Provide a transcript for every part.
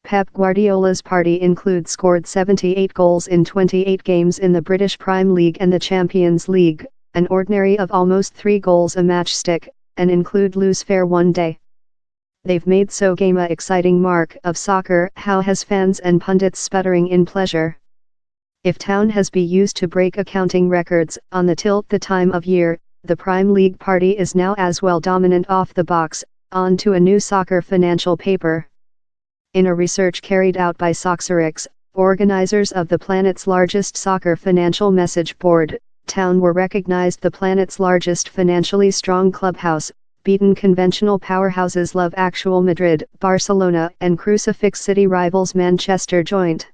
Pep Guardiola's party includes scored 78 goals in 28 games in the British Prime League and the Champions League, an ordinary of almost 3 goals a match stick, and include lose fair one day. They've made so game a exciting mark of soccer, how has fans and pundits sputtering in pleasure. If town has be used to break accounting records on the tilt the time of year, the Prime League party is now as well dominant off the box, on to a new soccer financial paper. In a research carried out by Soccerex, organizers of the planet's largest soccer financial message board, Town were recognized the planet's largest financially strong clubhouse, beaten conventional powerhouses Love Actual Madrid, Barcelona and Crucifix City rivals Manchester joint.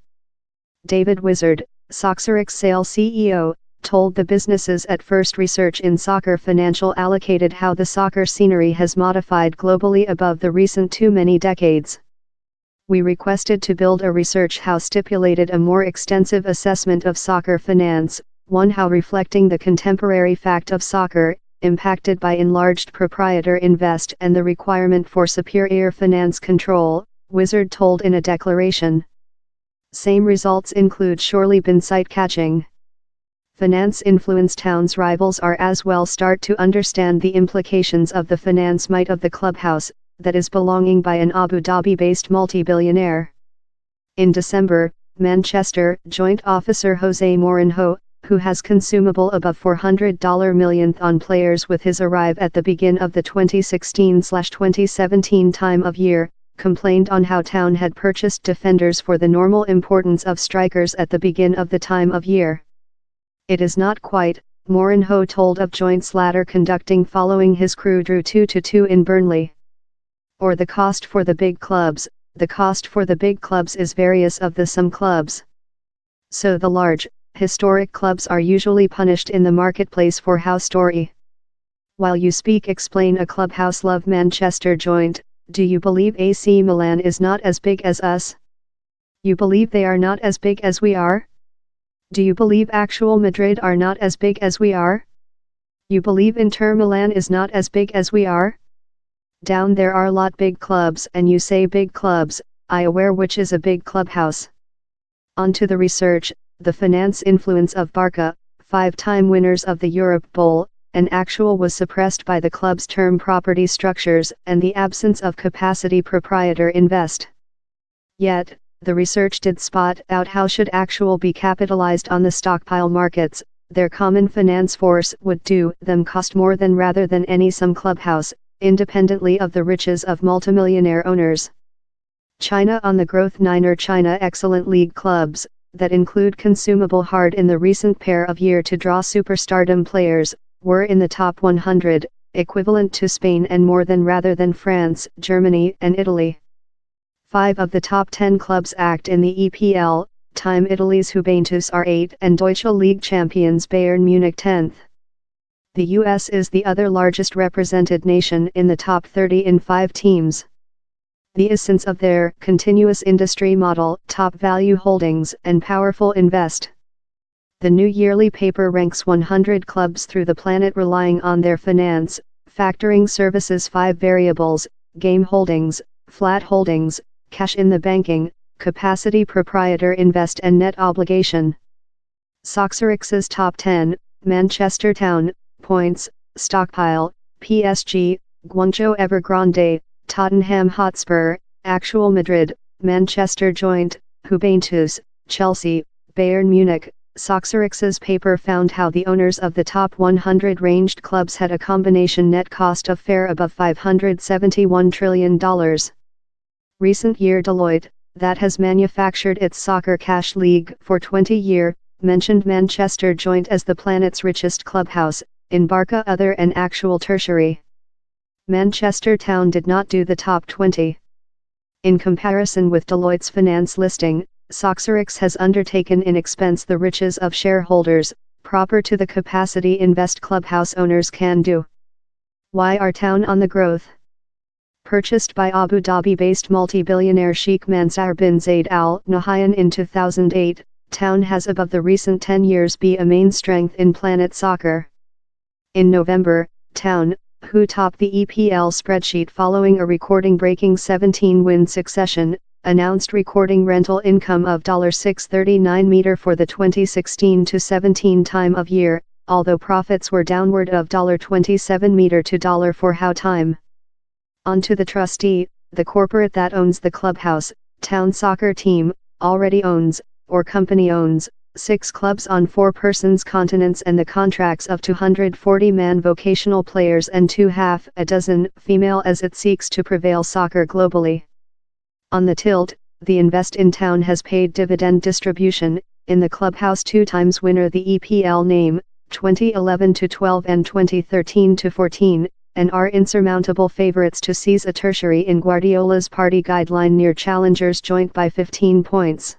David Wizard, Soccerex sales CEO, told the businesses at First Research in Soccer Financial allocated how the soccer scenery has modified globally above the recent too many decades. We requested to build a research how stipulated a more extensive assessment of soccer finance, one how reflecting the contemporary fact of soccer, impacted by enlarged proprietor invest and the requirement for superior finance control, Wizard told in a declaration. Same results include surely been sight catching. Finance influenced towns rivals are as well start to understand the implications of the finance might of the clubhouse, that is belonging by an Abu Dhabi-based multi-billionaire. In December, Manchester Joint Officer Jose Mourinho, who has consumable above $400 million on players with his arrive at the begin of the 2016/2017 time of year, complained on how Town had purchased defenders for the normal importance of strikers at the begin of the time of year. It is not quite, Mourinho told of Joint's ladder conducting following his crew drew 2-2 in Burnley. Or the cost for the big clubs, the cost for the big clubs is various of the some clubs. So the large, historic clubs are usually punished in the marketplace for how story. While you speak explain a clubhouse love Manchester joint, do you believe AC Milan is not as big as us? You believe they are not as big as we are? Do you believe actual Madrid are not as big as we are? You believe Inter Milan is not as big as we are? Down there are lot big clubs and you say big clubs, I aware which is a big clubhouse. On to the research, the finance influence of Barca, 5-time winners of the Europe Bowl, and actual was suppressed by the club's term property structures and the absence of capacity proprietor invest. Yet, the research did spot out how should actual be capitalized on the stockpile markets, their common finance force would do them cost more than rather than any some clubhouse, independently of the riches of multimillionaire owners. China on the growth Niner China excellent league clubs, that include consumable hard in the recent pair of year to draw superstardom players, were in the top 100, equivalent to Spain and more than rather than France, Germany and Italy. 5 of the top 10 clubs act in the EPL, time Italy's Juventus are 8 and Deutsche League champions Bayern Munich 10th. The US is the other largest represented nation in the top 30 in 5 teams. The essence of their continuous industry model, top value holdings and powerful invest. The new yearly paper ranks 100 clubs through the planet relying on their finance, factoring services 5 variables, game holdings, flat holdings, cash in the banking, capacity proprietor invest and net obligation. Soccerex's top 10, Manchester Town, points, stockpile, PSG, Guangzhou Evergrande, Tottenham Hotspur, Actual Madrid, Manchester Joint, Juventus, Chelsea, Bayern Munich. Soccerex's paper found how the owners of the top 100 ranged clubs had a combination net cost of fair above $571 trillion. Recent year Deloitte, that has manufactured its soccer cash league for 20 years, mentioned Manchester Joint as the planet's richest clubhouse, in Barca other and actual tertiary. Manchester Town did not do the top 20. In comparison with Deloitte's finance listing, Soccerex has undertaken in expense the riches of shareholders, proper to the capacity invest clubhouse owners can do. Why are Town on the growth? Purchased by Abu Dhabi-based multi-billionaire Sheikh Mansour bin Zayed Al Nahyan in 2008, Town has above the recent 10 years be a main strength in Planet Soccer. In November, Town, who topped the EPL spreadsheet following a recording-breaking 17-win succession, announced recording rental income of $639 million for the 2016-17 time of year, although profits were downward of $27 million to $4 time. On to the trustee, the corporate that owns the clubhouse, town soccer team, already owns, or company owns, 6 clubs on 4 persons continents and the contracts of 240-man vocational players and 6 female as it seeks to prevail soccer globally. On the tilt, the Invest in Town has paid dividend distribution, in the clubhouse 2 times winner the EPL name, 2011-12 and 2013-14, and are insurmountable favorites to seize a tertiary in Guardiola's party guideline near challengers joint by 15 points.